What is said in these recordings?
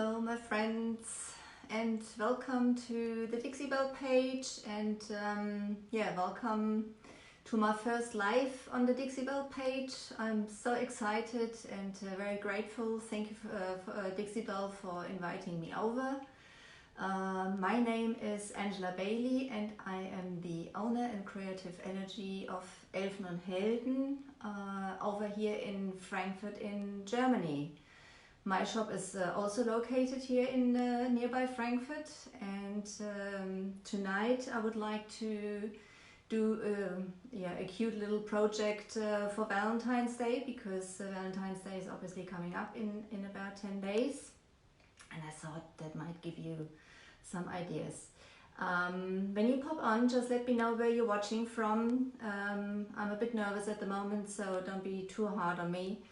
Hello my friends, and welcome to the Dixie Belle page, and welcome to my first live on the Dixie Belle page. I'm so excited and very grateful. Thank you for Dixie Belle for inviting me over. My name is Angela Bailey and I am the owner and creative energy of Elfen Helden over here in Frankfurt in Germany. My shop is also located here in nearby Frankfurt, and tonight I would like to do a cute little project for Valentine's Day, because Valentine's Day is obviously coming up in about 10 days, and I thought that might give you some ideas. When you pop on, just let me know where you're watching from. I'm a bit nervous at the moment, so don't be too hard on me.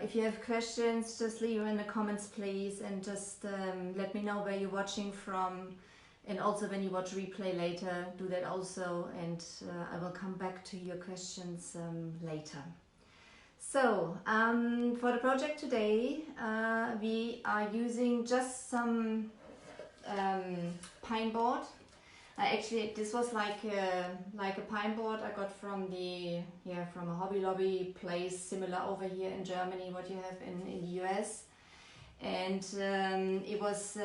If you have questions, just leave them in the comments please, and just let me know where you're watching from, and also when you watch replay later, do that also, and I will come back to your questions later. So for the project today, we are using just some pine board. Actually, this was like a pine board I got from from a Hobby Lobby place similar over here in Germany, what you have in the US, and it was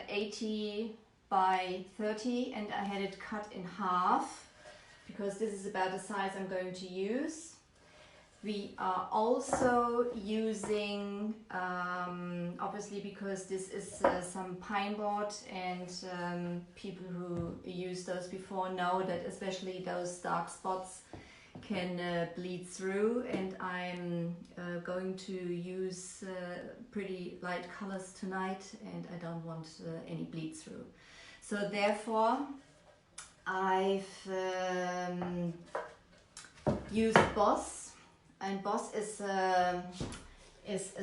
80 by 30, and I had it cut in half because this is about the size I'm going to use. We are also using, obviously because this is some pine board, and people who used those before know that especially those dark spots can bleed through, and I'm going to use pretty light colors tonight, and I don't want any bleed through. So therefore I've used Boss. And Boss is a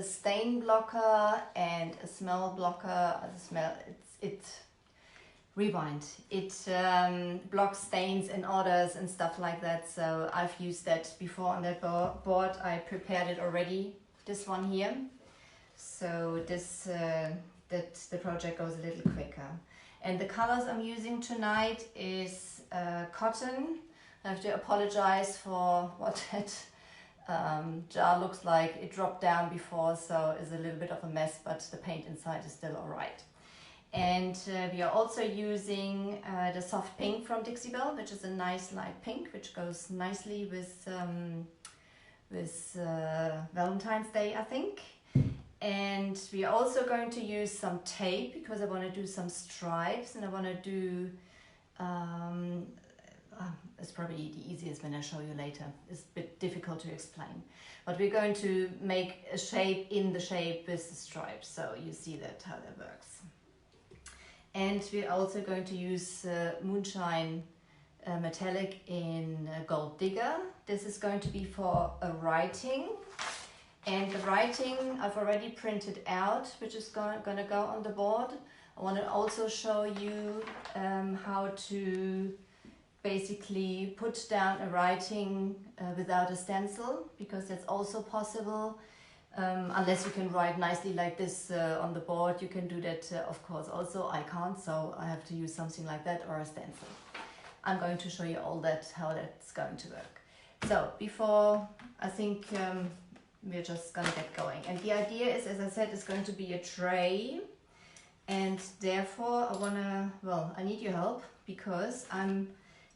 stain blocker and a smell blocker. It blocks stains and odors and stuff like that. So I've used that before on that board. I prepared it already. This one here. So this that the project goes a little quicker. And the colors I'm using tonight is cotton. I have to apologize for what that jar looks like. It dropped down before, so it's a little bit of a mess, but the paint inside is still alright. And we are also using the soft pink from Dixie Belle, which is a nice light pink, which goes nicely with Valentine's Day, I think. And we are also going to use some tape because I want to do some stripes, and I want to do it's probably the easiest when I show you later. It's a bit difficult to explain. But we're going to make a shape in the shape with the stripes, so you see that how that works. And we're also going to use Moonshine Metallic in Gold Digger. This is going to be for a writing. And the writing I've already printed out, which is going to go on the board. I want to also show you how to basically put down a writing without a stencil, because that's also possible. Unless you can write nicely like this on the board, you can do that of course also. I can't, so I have to use something like that or a stencil. I'm going to show you all that, how that's going to work. So before, I think we're just gonna get going. And the idea is, as I said, it's going to be a tray, and therefore I need your help, because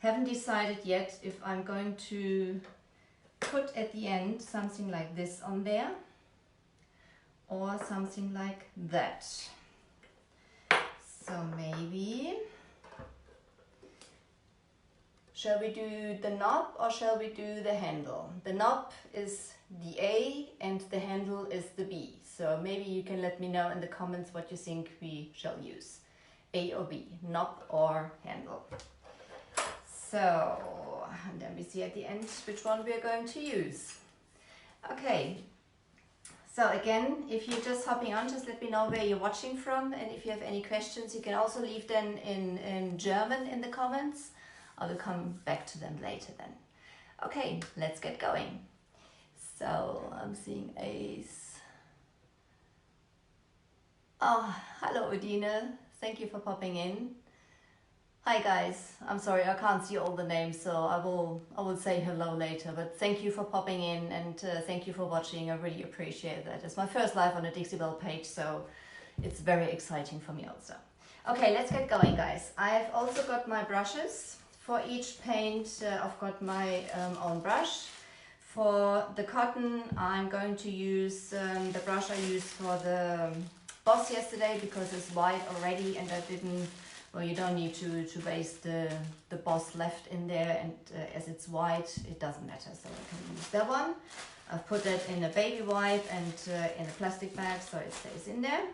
haven't decided yet if I'm going to put at the end something like this on there or something like that. So maybe, shall we do the knob or shall we do the handle? The knob is the A and the handle is the B. So maybe you can let me know in the comments what you think we shall use, A or B, knob or handle. So, and then we see at the end which one we are going to use. Okay, so again, if you're just hopping on, just let me know where you're watching from, and if you have any questions, you can also leave them in German in the comments. I will come back to them later then. Okay, let's get going. So, I'm seeing Ace, Oh, hello Udine. Thank you for popping in. Hi guys. I'm sorry I can't see all the names, so I will say hello later. But thank you for popping in and thank you for watching. I really appreciate that. It's my first live on the Dixie Belle page, so it's very exciting for me also. Okay, let's get going, guys. I've also got my brushes. For each paint, I've got my own brush. For the cotton, I'm going to use the brush I used for the boss yesterday because it's white already and I didn't, well, you don't need to waste the boss left in there, and as it's white, it doesn't matter, so I can use that one. I've put that in a baby white and in a plastic bag so it stays in there.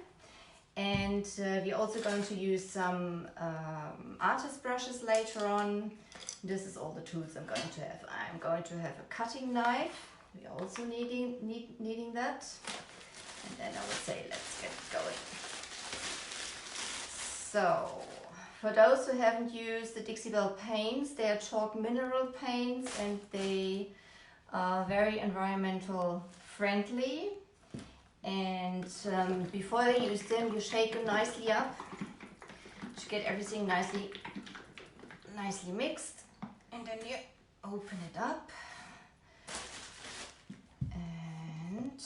And we're also going to use some artist brushes later on. This is all the tools I'm going to have. I'm going to have a cutting knife. We're also needing that. And then I would say let's get going. So, for those who haven't used the Dixie Belle paints, they are chalk mineral paints and they are very environmental friendly. And before you use them, you shake them nicely up to get everything nicely mixed, and then you open it up. And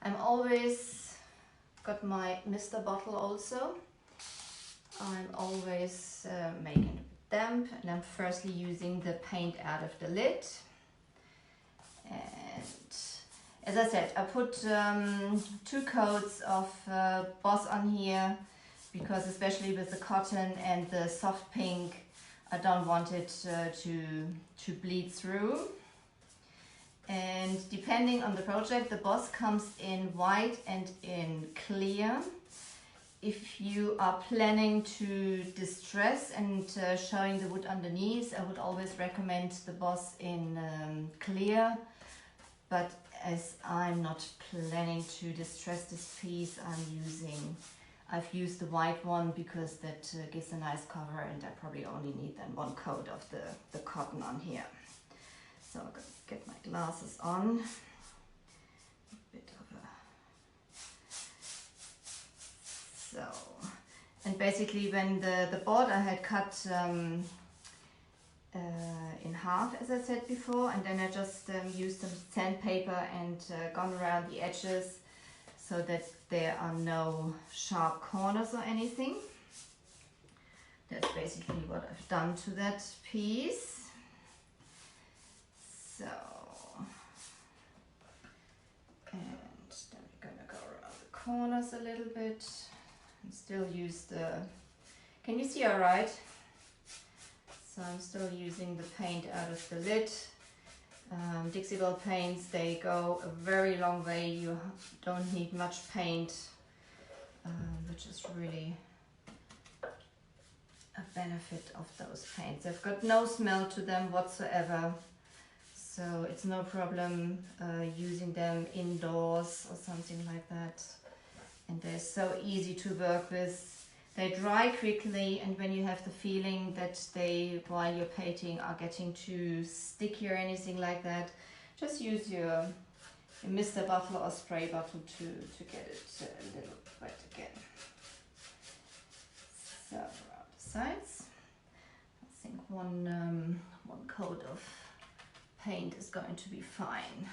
I'm always got my Mr. bottle also. I'm always making it damp, and I'm firstly using the paint out of the lid. And as I said, I put 2 coats of Boss on here because especially with the cotton and the soft pink, I don't want it to bleed through. And depending on the project, the Boss comes in white and in clear. If you are planning to distress and showing the wood underneath, I would always recommend the Boss in clear. But as I'm not planning to distress this piece, I've used the white one because that gives a nice cover, and I probably only need then 1 coat of the cotton on here. So I'm going to get my glasses on. A bit of a... So, and basically when the board I had cut in half, as I said before, and then I just used some sandpaper and gone around the edges so that there are no sharp corners or anything. That's basically what I've done to that piece. So, and then we're gonna go around the corners a little bit and still use the, can you see all right? So I'm still using the paint out of the lid. Dixie Belle paints, they go a very long way. You don't need much paint, which is really a benefit of those paints. They've got no smell to them whatsoever, so it's no problem using them indoors or something like that. And they're so easy to work with. They dry quickly, and when you have the feeling that they, while you're painting, are getting too sticky or anything like that, just use your Mr. bottle or spray bottle to get it a little wet again. So around the sides, I think one coat of paint is going to be fine.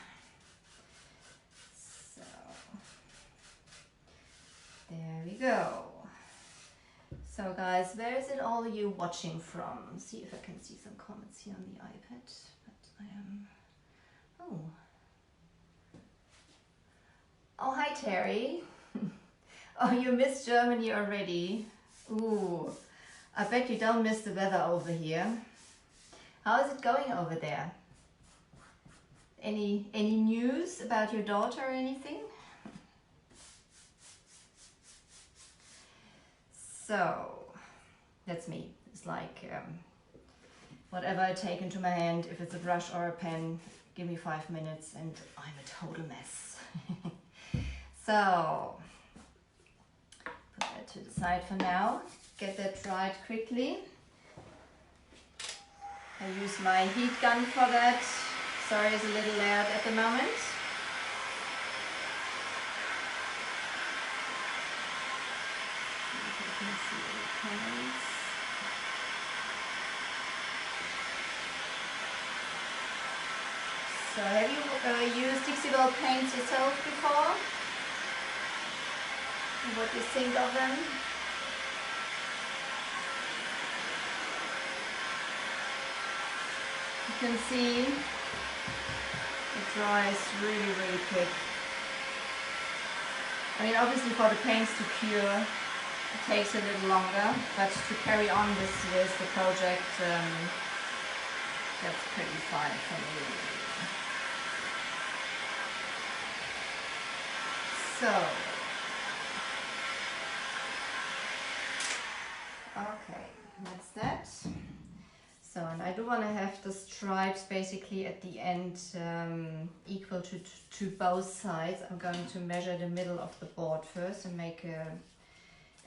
So there we go. So guys, where is it all you watching from? See if I can see some comments here on the iPad. But I am... Oh, hi Terry. Oh, you missed Germany already. Ooh, I bet you don't miss the weather over here. How is it going over there? Any news about your daughter or anything? So, that's me. It's like whatever I take into my hand, if it's a brush or a pen, give me 5 minutes and I'm a total mess. So, put that to the side for now. Get that dried quickly. I use my heat gun for that. Sorry, it's a little loud at the moment. So have you used Dixie Belle paints yourself before? And what do you think of them? You can see it dries really, really quick. I mean, obviously for the paints to cure, it takes a little longer, but to carry on with the project, that's pretty fine for me. So, okay, that's that. So, and I do want to have the stripes basically at the end equal to both sides. I'm going to measure the middle of the board first and make a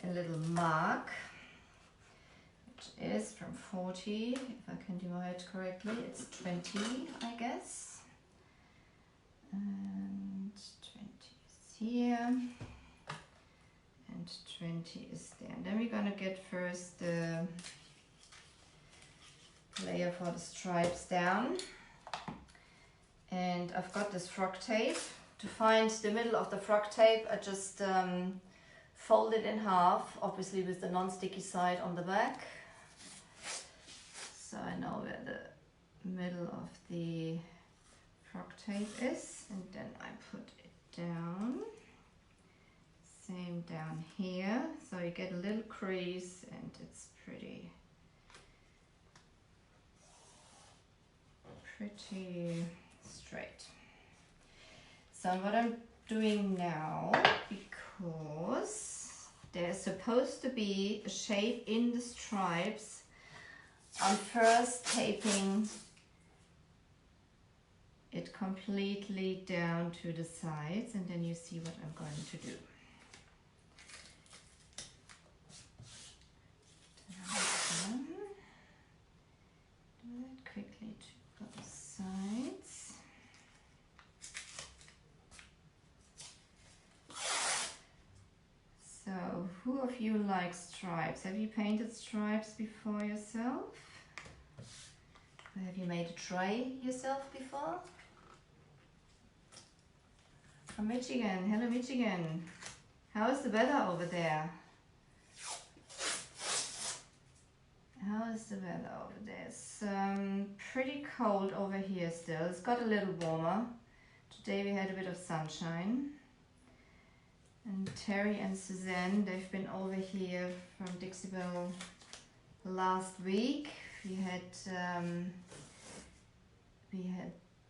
little mark, which is from 40, if I can do it correctly, it's 20, I guess. And 20 is here, and 20 is there. And then we're going to get first the layer for the stripes down, and I've got this frog tape. To find the middle of the frog tape, I just fold it in half, obviously with the non-sticky side on the back, so I know where the middle of the frog tape is, and then I put it down, same down here, so you get a little crease and it's pretty straight. So what I'm doing now, because there's supposed to be a shape in the stripes, I'm first taping it completely down to the sides, and then you see what I'm going to do. Do that quickly to both sides. So, who of you likes stripes? Have you painted stripes before yourself? Or have you made a tray yourself before? From Michigan. Hello Michigan. How is the weather over there? How is the weather over there? It's pretty cold over here still. It's got a little warmer. Today we had a bit of sunshine. And Terry and Suzanne, they've been over here from Dixie Belle last week. We had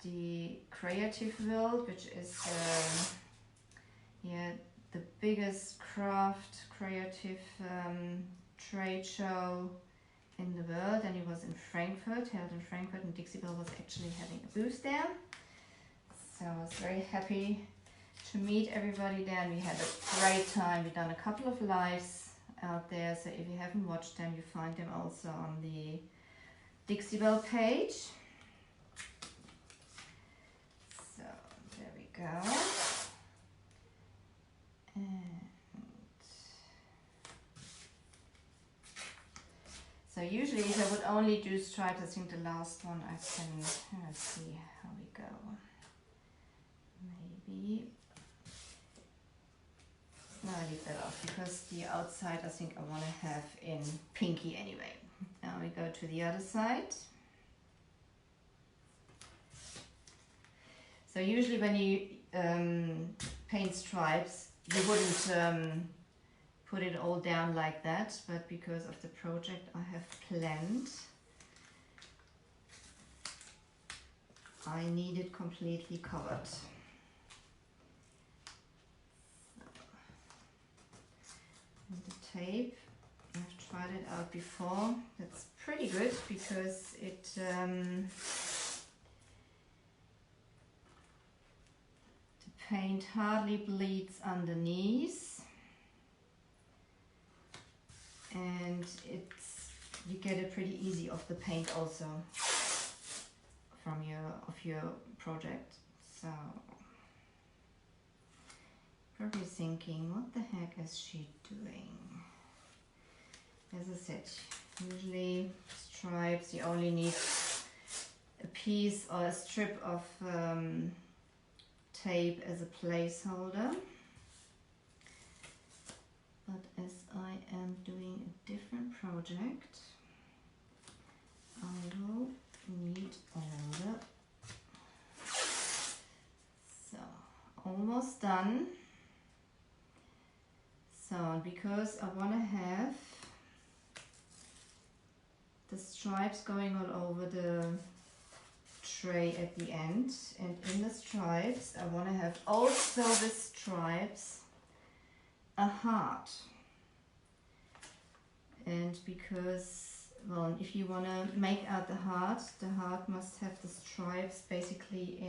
the Creative World, which is the biggest craft creative trade show in the world, and it was in Frankfurt, held in Frankfurt, and Dixie Belle was actually having a booth there. So I was very happy to meet everybody there, and we had a great time. We've done a couple of lives out there, so if you haven't watched them, you find them also on the Dixie Belle page. So there we go. And so usually if I would only do stripes, I think the last one I can, let's see how we go. Maybe no, I leave that off because the outside I think I want to have in pinky anyway. Now we go to the other side. So usually when you paint stripes, you wouldn't put it all down like that, but because of the project I have planned, I need it completely covered. And the tape, I've tried it out before. That's pretty good because it the paint hardly bleeds underneath, and you get it pretty easy off the paint also from your project. So probably thinking, what the heck is she doing? As I said, usually stripes you only need a piece or a strip of tape as a placeholder. But as I am doing a different project, I will need all the... So, almost done. So, because I want to have the stripes going all over the tray at the end, and in the stripes I want to have also the stripes a heart. And because, well, if you want to make out the heart must have the stripes basically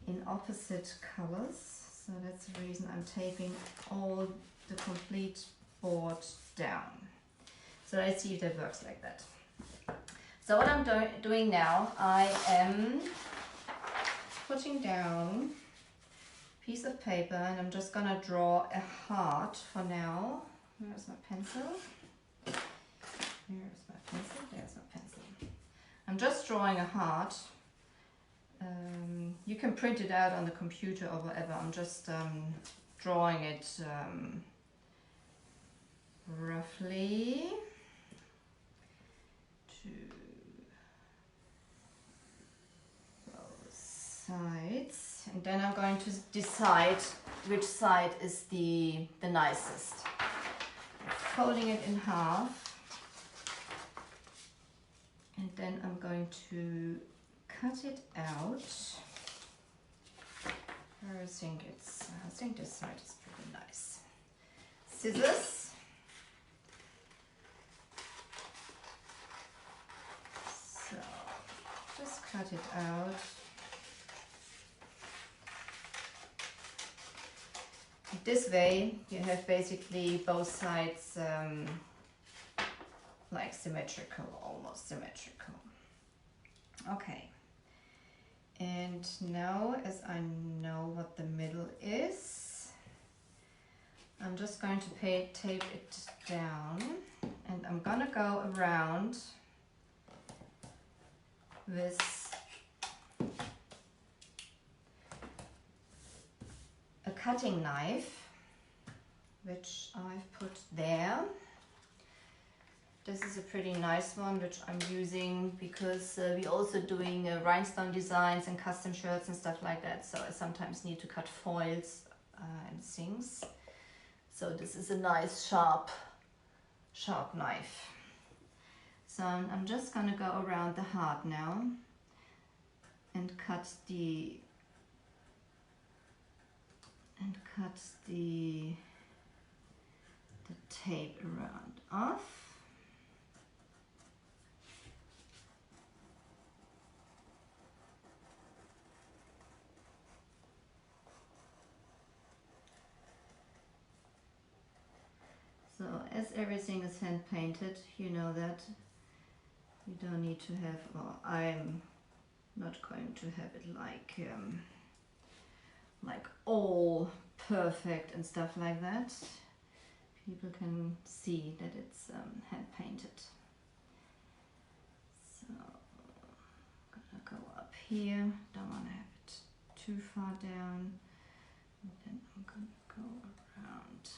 in opposite colors. So that's the reason I'm taping all the complete board down. So let's see if that works like that. So what I'm doing now, I am putting down a piece of paper and I'm just gonna draw a heart for now. Where's my pencil? There's my pencil. I'm just drawing a heart. You can print it out on the computer or whatever. I'm just drawing it roughly to both sides, and then I'm going to decide which side is the nicest. Folding it in half, and then I'm going to cut it out. I think this side is pretty nice. Scissors. So just cut it out. This way you have basically both sides like symmetrical, almost symmetrical. Okay. And now, as I know what the middle is, I'm just going to tape it down, and I'm gonna go around with a cutting knife, which I've put there. This is a pretty nice one, which I'm using because we're also doing Rhinestonedesigns and custom shirts and stuff like that. So I sometimes need to cut foils and things. So this is a nice sharp knife. So I'm just gonna go around the heart now and cut the tape around off. So as everything is hand painted, you know that you don't need to have, well, I'm not going to have it like all perfect and stuff like that. People can see that it's hand painted. So I'm gonna go up here, don't want to have it too far down, and then I'm gonna go around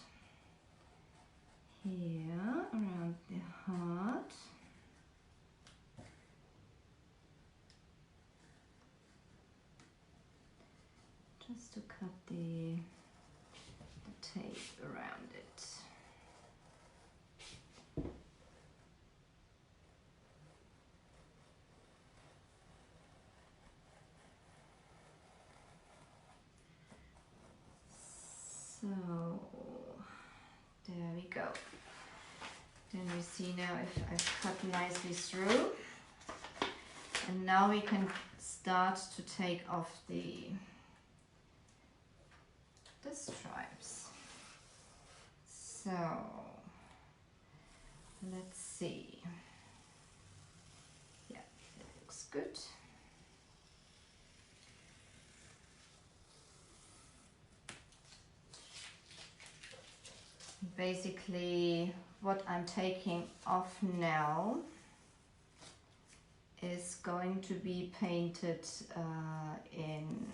here, around the heart. Just to cut the tape around it. So there we go. Then we see now if I've cut nicely through. And now we can start to take off the stripes. So let's see. Yeah, it looks good. Basically, what I'm taking off now is going to be painted in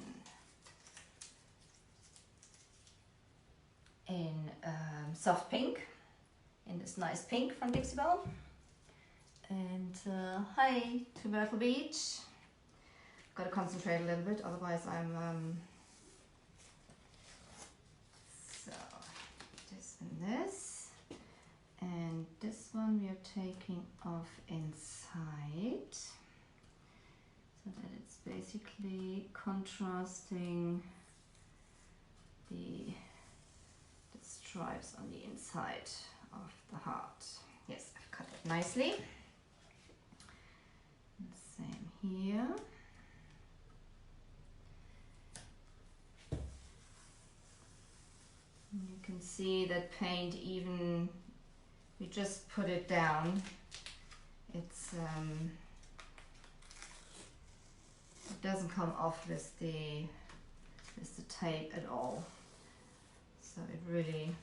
soft pink, in this nice pink from Dixie Belle. And hi to Myrtle Beach. Got to concentrate a little bit, otherwise I'm so this and this, and this one we are taking off inside, so that it's basically contrasting the stripes on the inside of the heart. Yes, I've cut it nicely. And same here. And you can see that paint, even we just put it down, it's it doesn't come off with the tape at all. So it really,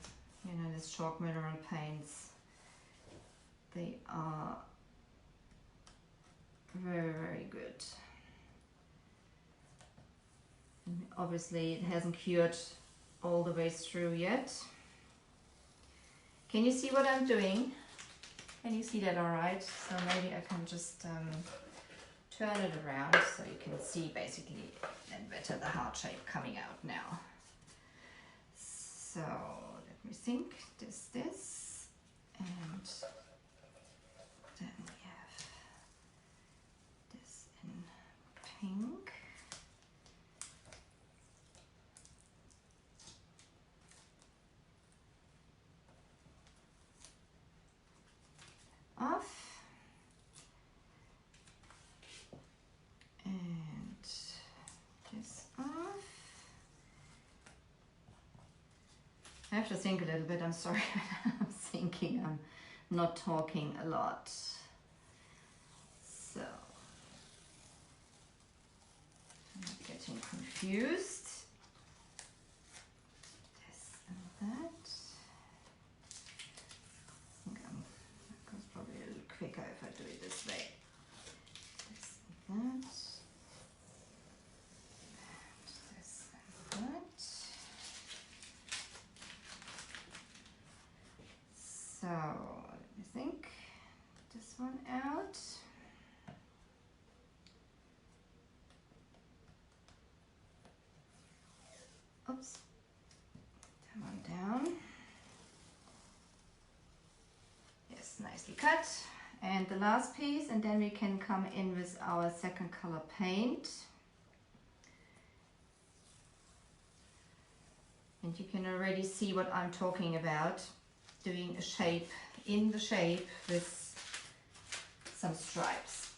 you know, these chalk mineral paints, they are very, very good. And obviously it hasn't cured all the way through yet. Can you see what I'm doing? Can you see that all right? So maybe I can just turn it around so you can see basically and better the heart shape coming out now. So let me think, this, and then we have this in pink. Off. And this off. I have to think a little bit, I'm sorry. I'm thinking, I'm not talking a lot. So, I'm not getting confused. This and that. I think it goes probably a little quicker if I do it this way. This and that. And this and that. So, let me think, this one out. Oops, that one down. Yes, nicely cut. And the last piece, and then we can come in with our second color paint. And you can already see what I'm talking about. Doing a shape in the shape with some stripes.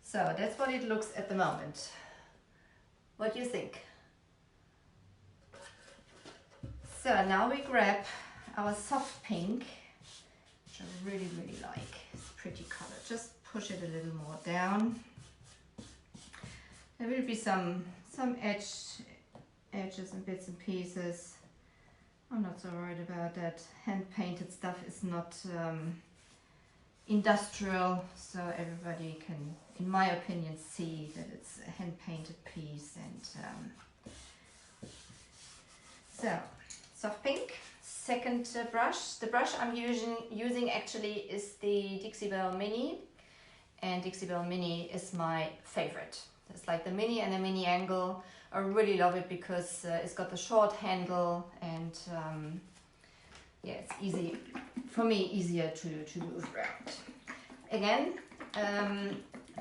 So that's what it looks at the moment. What do you think? So now we grab our soft pink, which I really, really like. It's a pretty color. Just push it a little more down. There will be some edges and bits and pieces. I'm not so worried about that. Hand-painted stuff is not industrial, so everybody can, in my opinion, see that it's a hand-painted piece. And so, soft pink. Second brush. The brush I'm using actually is the Dixie Belle Mini, and Dixie Belle Mini is my favorite. It's like the mini and the mini angle. I really love it because it's got the short handle, and yeah, it's easy for me, easier to move around. Again,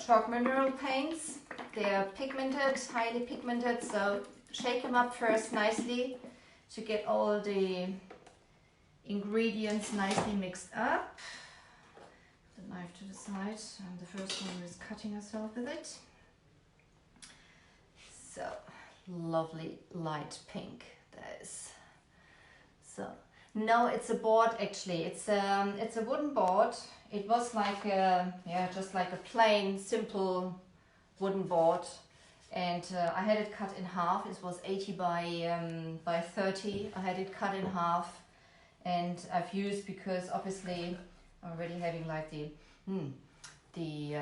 chalk mineral paints. They're pigmented, highly pigmented, so shake them up first nicely to get all the ingredients nicely mixed up. The knife to the side, and the first one is cutting herself with it. So lovely light pink that is. So no, it's a board actually. It's a wooden board. It was like a, yeah, just like a plain simple wooden board, and I had it cut in half. It was 80 by 30. I had it cut in half, and I've used, because obviously I'm already having like the the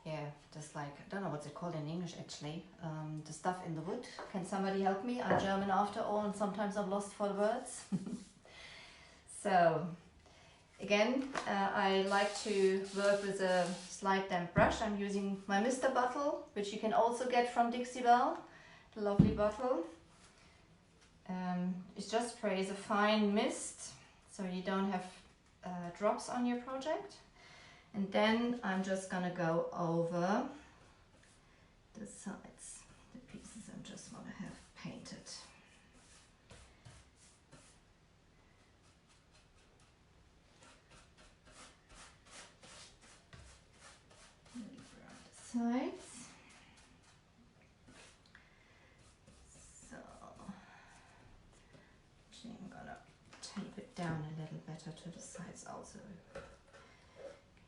yeah, just like, I don't know what's it called in English actually, the stuff in the wood. Can somebody help me? I'm German after all, and sometimes I'm lost for the words. So again, I like to work with a slide damp brush. I'm using my Mister bottle, which you can also get from Dixie Belle, the lovely bottle. It just sprays a fine mist, so you don't have drops on your project. And then I'm just gonna go over the sides, the pieces I just want to have painted. Sides. So actually I'm gonna tape it down a little better to the sides also.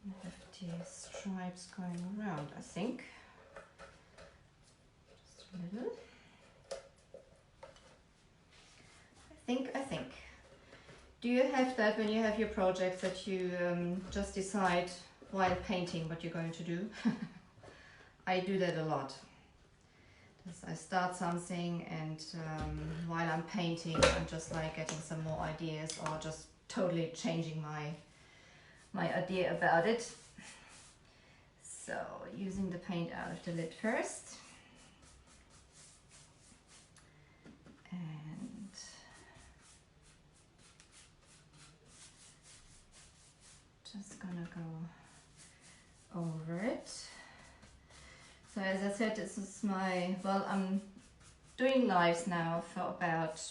I have the stripes going around, I think. Just a little. I think. Do you have that when you have your projects that you just decide while painting what you're going to do? I do that a lot. I start something and while I'm painting, I'm just like getting some more ideas or just totally changing my idea about it. So using the paint out of the lid first. And just gonna go over it. So as I said, this is my, well, I'm doing lives now for about,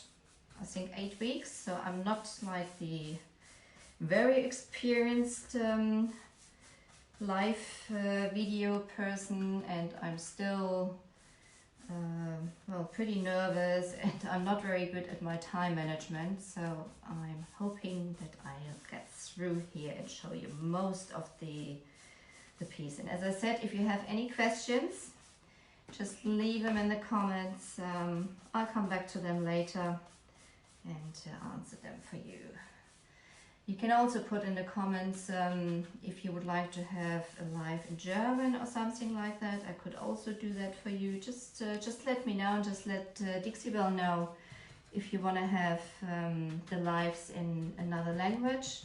I think 8 weeks. So I'm not like the very experienced live video person, and I'm still well, pretty nervous, and I'm not very good at my time management, so I'm hoping that I'll get through here and show you most of the piece. And as I said, if you have any questions, just leave them in the comments. I'll come back to them later and answer them for you. You can also put in the comments if you would like to have a live in German or something like that. I could also do that for you. Just let me know, and just let Dixie Belle know if you want to have the lives in another language.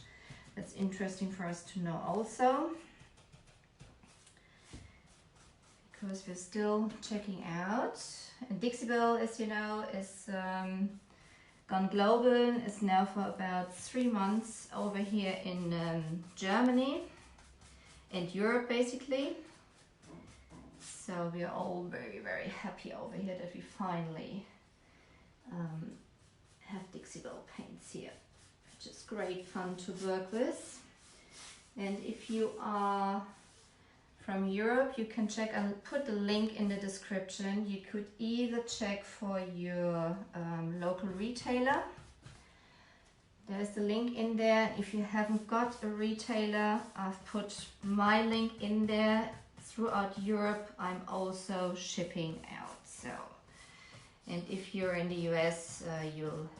That's interesting for us to know also, because we're still checking out. And Dixie Belle, as you know, is gone global, is now for about 3 months over here in Germany and Europe basically. So we are all very, very happy over here that we finally have Dixie Belle paints here, which is great fun to work with. And if you are from Europe, you can check, I'll put the link in the description. You could either check for your local retailer. There's the link in there. If you haven't got a retailer, I've put my link in there. Throughout Europe, I'm also shipping out. So, and if you're in the US, you'll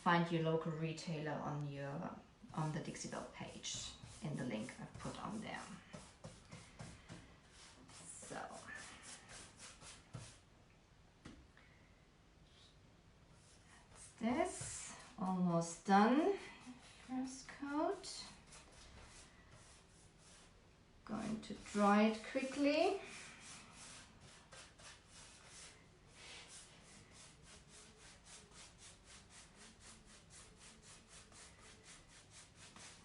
find your local retailer on the Dixie Belle page in the link I've put on there. So that's this, almost done. First coat. Going to dry it quickly.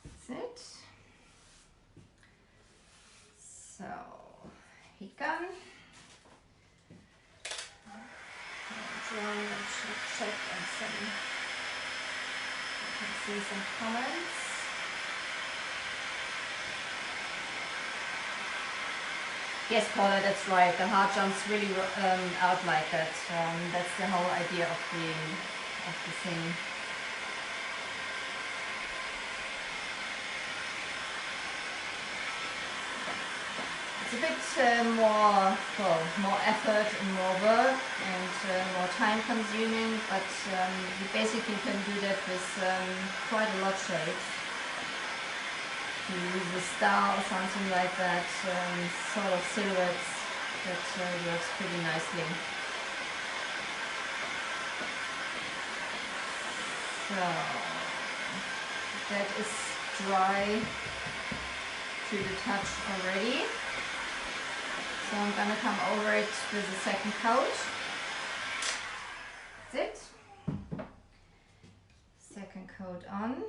That's it. So, heat gun. Dry and check and some, you can see some comments. Yes, Paula, that's right. The heart jumps really out like that. That's the whole idea of the thing. It's a bit more effort and more work and more time consuming, but you basically can do that with quite a lot of shapes. to use a star or something like that, sort of silhouettes, that works pretty nicely. So that is dry to the touch already. So I'm gonna come over it with a second coat. That's it. Second coat on.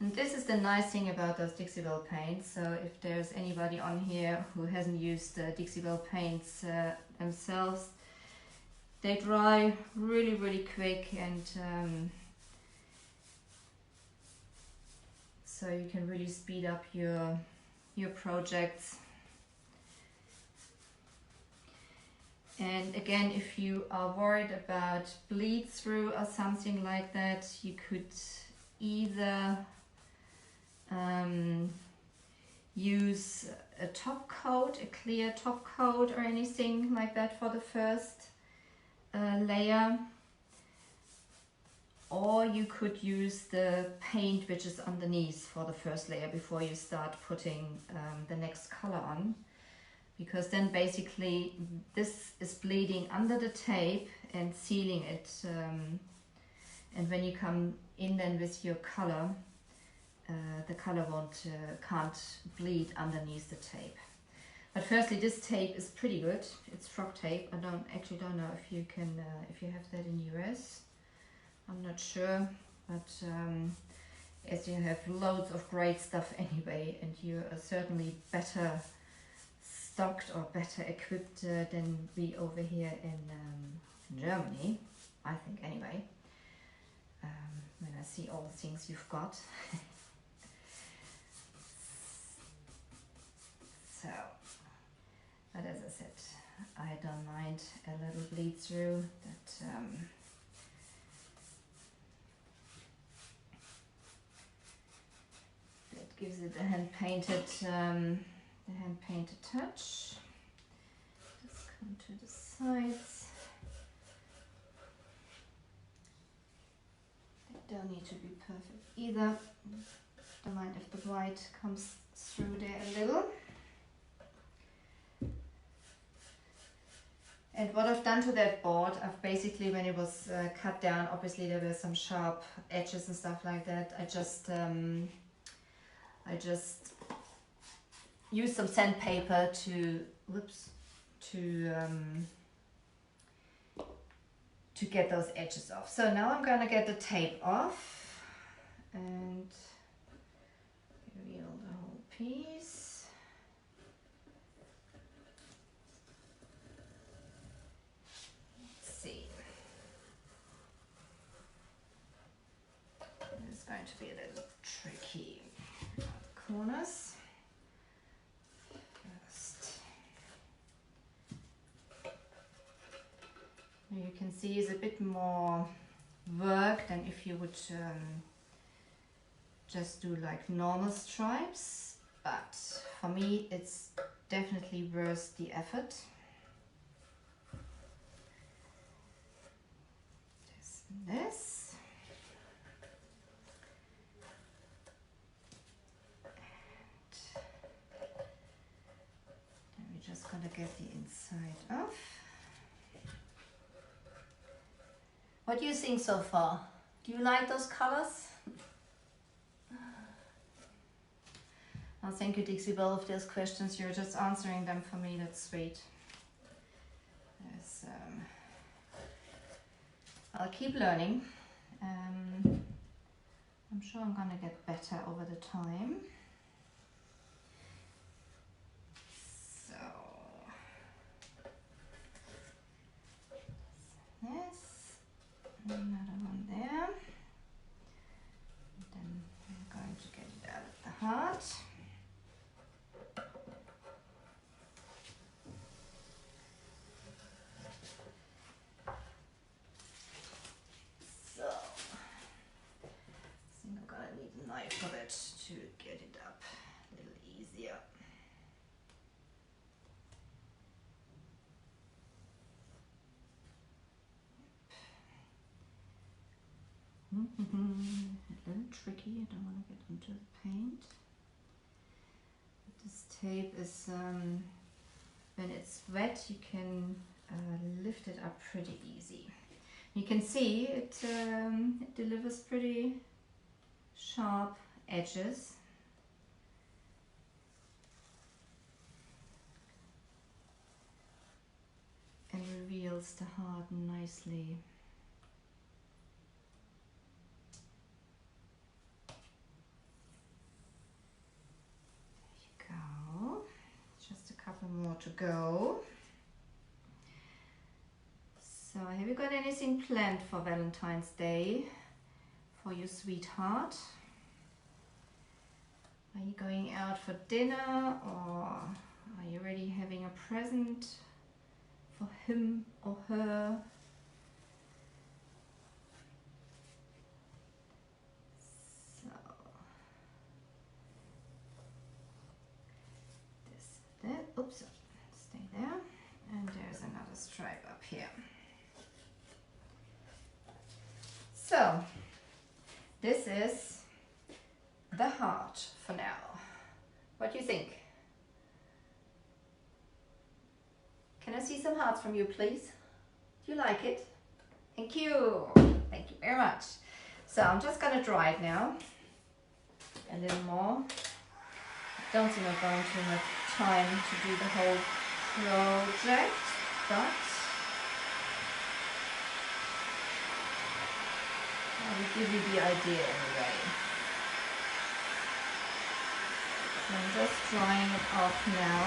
And this is the nice thing about those Dixie Belle paints. So if there's anybody on here who hasn't used Dixie Belle paints themselves, they dry really, really quick, and so you can really speed up your projects. And again, if you are worried about bleed through or something like that, you could either use a top coat, a clear top coat or anything like that for the first layer, or you could use the paint which is underneath for the first layer before you start putting the next color on, because then basically this is bleeding under the tape and sealing it, and when you come in then with your color, the color can't bleed underneath the tape. But firstly, this tape is pretty good. It's frog tape. I don't know if you can if you have that in US. I'm not sure, but as you have loads of great stuff anyway, and you are certainly better stocked or better equipped than we over here in Germany, I think anyway. When I see all the things you've got. So, but as I said, I don't mind a little bleed through. That gives it a hand painted touch. Just come to the sides. They don't need to be perfect either. Don't mind if the white comes through there a little. And what I've done to that board, I've basically, when it was cut down, obviously there were some sharp edges and stuff like that. I just used some sandpaper to get those edges off. So now I'm gonna get the tape off and reveal the whole piece. Going to be a little tricky on the corners. First, now you can see it's a bit more work than if you would just do like normal stripes, but for me it's definitely worth the effort. This and this. Just gonna get the inside off. What do you think so far? Do you like those colors? Oh, thank you, Dixie Belle. If there's questions, you're just answering them for me. That's sweet. There's, I'll keep learning. I'm sure I'm gonna get better over the time. This, another one there, and then we're going to get it out of the heart. So, I think I'm gonna need a knife for that to get it A little tricky, I don't want to get into the paint. But this tape is, when it's wet, you can lift it up pretty easy. You can see it, it delivers pretty sharp edges. And reveals the heart nicely. There you go. Just a couple more to go. So have you got anything planned for Valentine's Day for your sweetheart? Are you going out for dinner, or are you already having a present for him or her? So this, that, oops, stay there, and there's another stripe up here. So this is the heart for now. What do you think? Can I see some hearts from you, please? Do you like it? Thank you. Thank you very much. So I'm just going to dry it now. A little more. I don't think I'm going to have time to do the whole project, but I will give you the idea anyway. So I'm just drying it off now.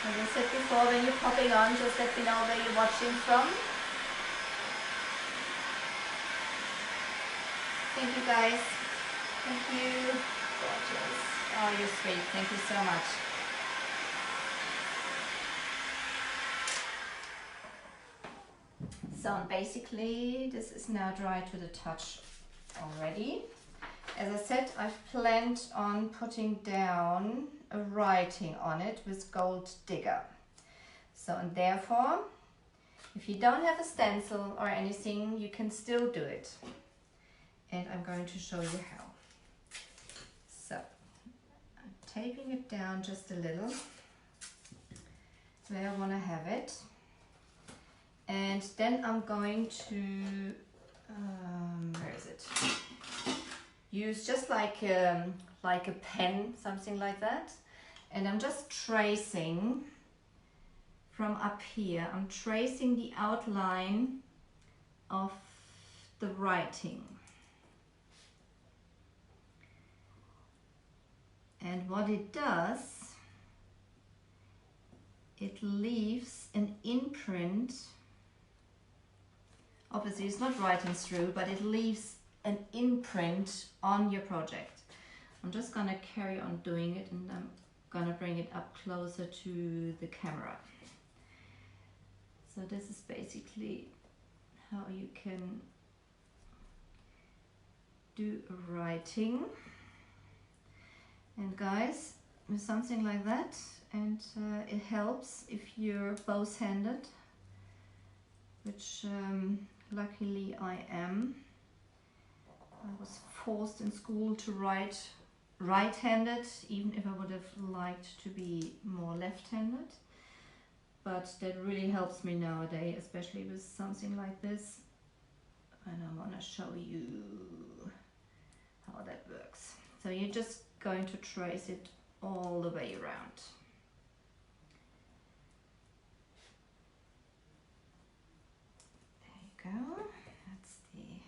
As I said before, when you're popping on, just let me know where you're watching from. Thank you guys. Thank you. Gorgeous. Oh, you're sweet. Thank you so much. So basically, this is now dry to the touch already. As I said, I've planned on putting down a writing on it with Gold Digger. So, and therefore, if you don't have a stencil or anything, you can still do it. And I'm going to show you how. So, I'm taping it down just a little where I want to have it. And then I'm going to, where is it? Use just like a pen, something like that. And I'm just tracing from up here. I'm tracing the outline of the writing. And what it does, it leaves an imprint. Obviously it's not writing through, but it leaves an imprint on your project. I'm just gonna carry on doing it, and I'm gonna bring it up closer to the camera. So this is basically how you can do writing. And guys, with something like that, and it helps if you're both-handed, which luckily I am. I was forced in school to write right-handed, even if I would have liked to be more left-handed. But that really helps me nowadays, especially with something like this. And I want to show you how that works. So you're just going to trace it all the way around. There you go. That's the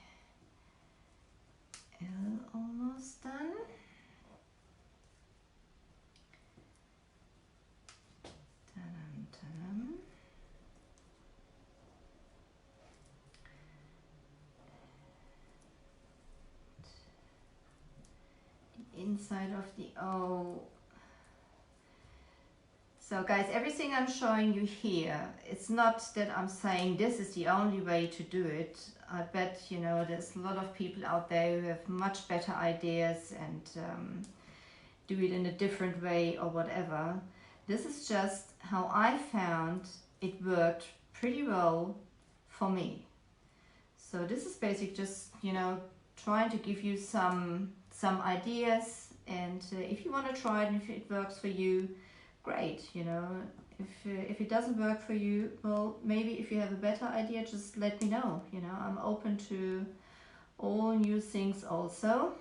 L almost done. Ta-dum, ta-dum. The inside of the O. So guys, everything I'm showing you here, it's not that I'm saying this is the only way to do it. I bet, you know, there's a lot of people out there who have much better ideas, and do it in a different way or whatever. This is just how I found it worked pretty well for me. So this is basically just, you know, trying to give you some ideas, and if you want to try it and if it works for you, great. You know, if it doesn't work for you, well, maybe if you have a better idea, just let me know. You know, I'm open to all new things also.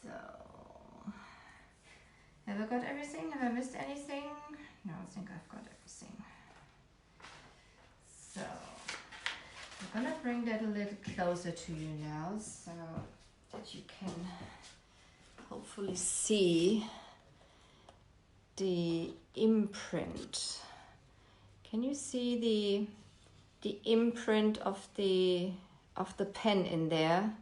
So, have I got everything? Have I missed anything? No, I think I've got everything. So, I'm gonna bring that a little closer to you now so that you can hopefully see the imprint. Can you see the imprint of the pen in there?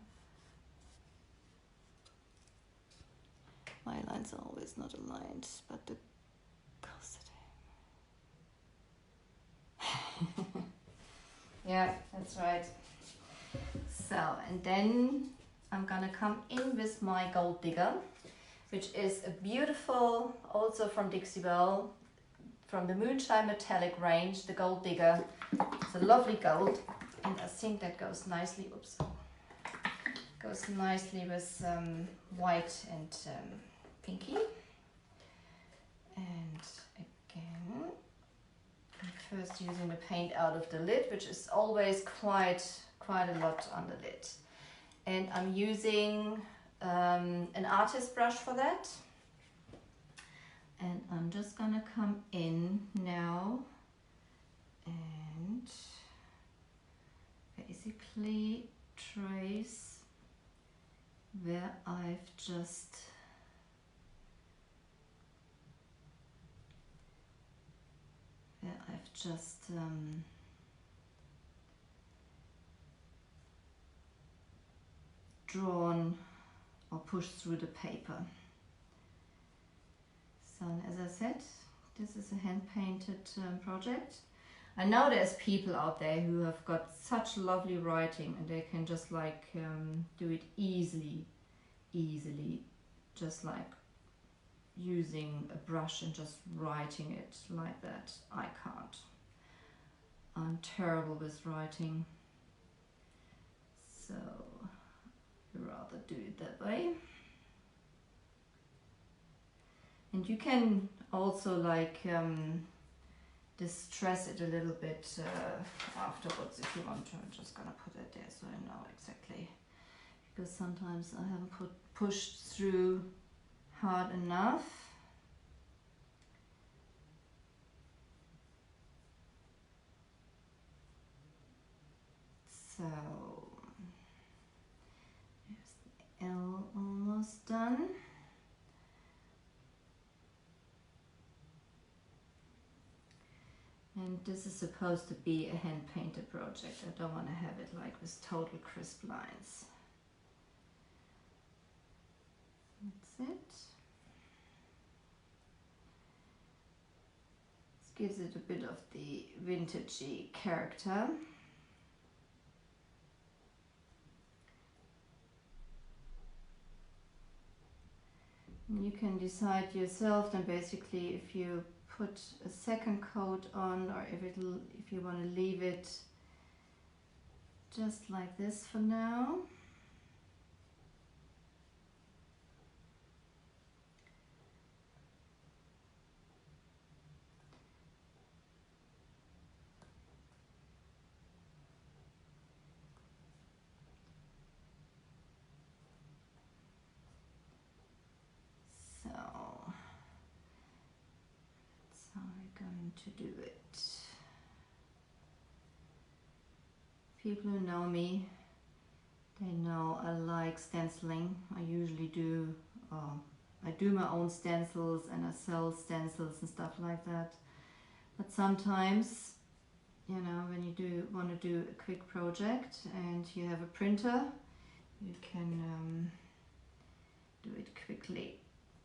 My lines are always not aligned, but the yeah, that's right. So, and then I'm gonna come in with my Gold Digger, which is a beautiful, also from Dixie Belle, from the Moonshine Metallic range, the Gold Digger. It's a lovely gold, and I think that goes nicely, goes nicely with white and pinky. And again, I'm first using the paint out of the lid, which is always quite a lot on the lid. And I'm using an artist brush for that. And I'm just gonna come in now and basically trace where I've just drawn or pushed through the paper. So as I said, this is a hand-painted project. I know there's people out there who have got such lovely writing and they can just like do it easily, just like using a brush and just writing it like that. I can't. I'm terrible with writing, so I'd rather do it that way. And you can also like distress it a little bit afterwards if you want to. I'm just gonna put it there so I know exactly, because sometimes I haven't pushed through hard enough. So there's the L almost done. And this is supposed to be a hand-painted project. I don't want to have it like with total crisp lines. That's it. This gives it a bit of the vintagey character. And you can decide yourself then basically if you put a second coat on or if you want to leave it just like this for now. To do it. People who know me, they know I like stenciling. I usually do, I do my own stencils and I sell stencils and stuff like that. But sometimes, you know, when you want to do a quick project and you have a printer, you can do it quickly,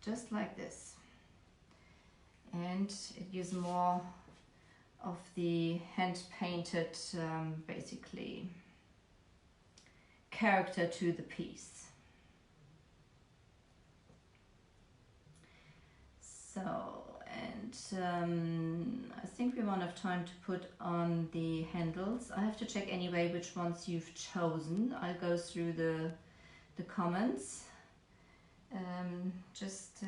just like this. And it gives more of the hand-painted, basically, character to the piece. So, and I think we won't have time to put on the handles. I have to check anyway which ones you've chosen. I'll go through the comments. Just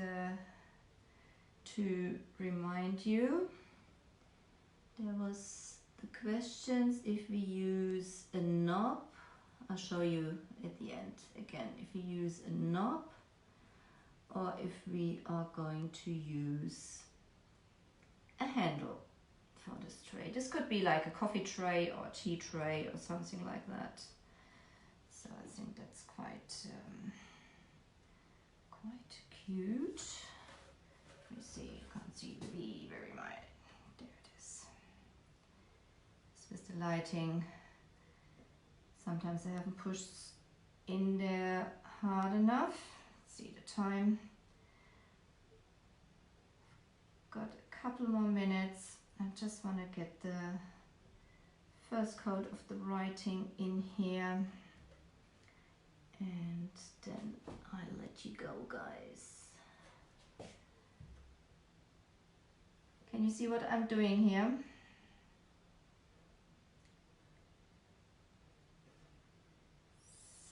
to remind you, there was the questions if we use a knob. I'll show you at the end again if we use a knob or if we are going to use a handle for this tray. This could be like a coffee tray or a tea tray or something like that. So I think that's quite cute. Let me see, you can't see the V very much. There it is. It's with the lighting. Sometimes I haven't pushed in there hard enough. Let's see the time. Got a couple more minutes. I just want to get the first coat of the writing in here. And then I'll let you go, guys. Can you see what I'm doing here?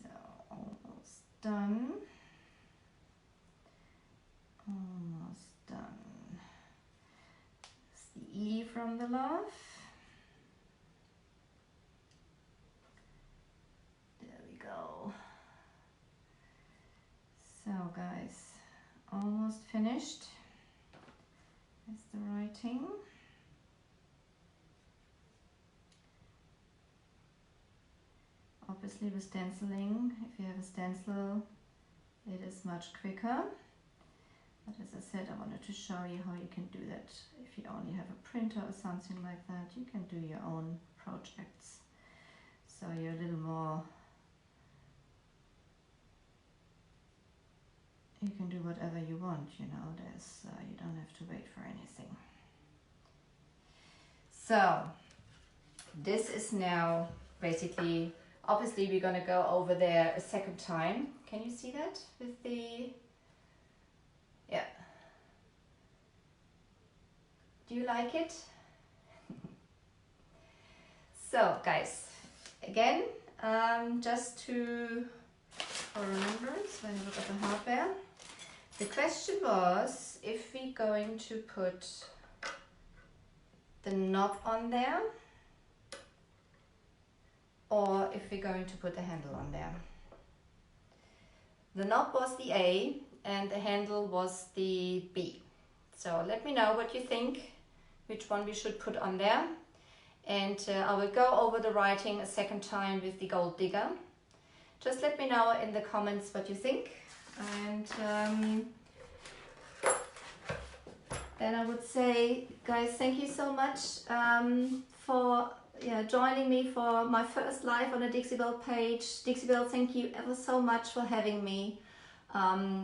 So almost done. Almost done. That's the E from the love. There we go. So guys, almost finished. That's the writing. Obviously with stenciling, if you have a stencil, it is much quicker. But as I said, I wanted to show you how you can do that. If you only have a printer or something like that, you can do your own projects. So you're a little more, you can do whatever you want, you know, there's, you don't have to wait for anything. So this is now basically, obviously we're going to go over there a second time. Can you see that with the, yeah. Do you like it? So guys, again, just to, for remembrance when you look at the hardware, the question was if we're going to put the knob on there or if we're going to put the handle on there. The knob was the A and the handle was the B. So let me know what you think, which one we should put on there. And I will go over the writing a second time with the gold digger. Just let me know in the comments what you think. And then I would say, guys, thank you so much for joining me for my first live on the Dixie Belle page. Dixie Belle, thank you ever so much for having me.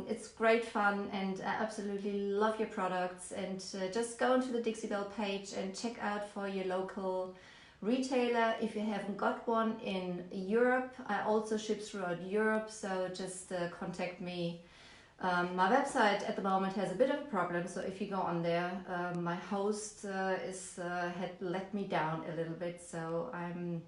It's great fun and I absolutely love your products. And just go into the Dixie Belle page and check out for your local retailer if you haven't got one in Europe. I also ship throughout Europe, so just contact me. My website at the moment has a bit of a problem, so if you go on there, my host had let me down a little bit, so I'm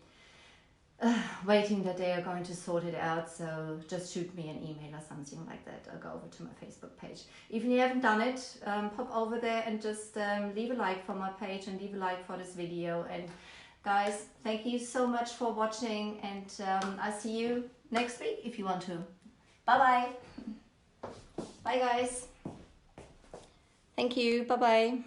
waiting that they are going to sort it out. So just shoot me an email or something like that, or go over to my Facebook page. If you haven't done it, pop over there and just leave a like for my page and leave a like for this video. And guys, thank you so much for watching, and I'll see you next week if you want to. Bye bye. Bye guys. Thank you. Bye bye.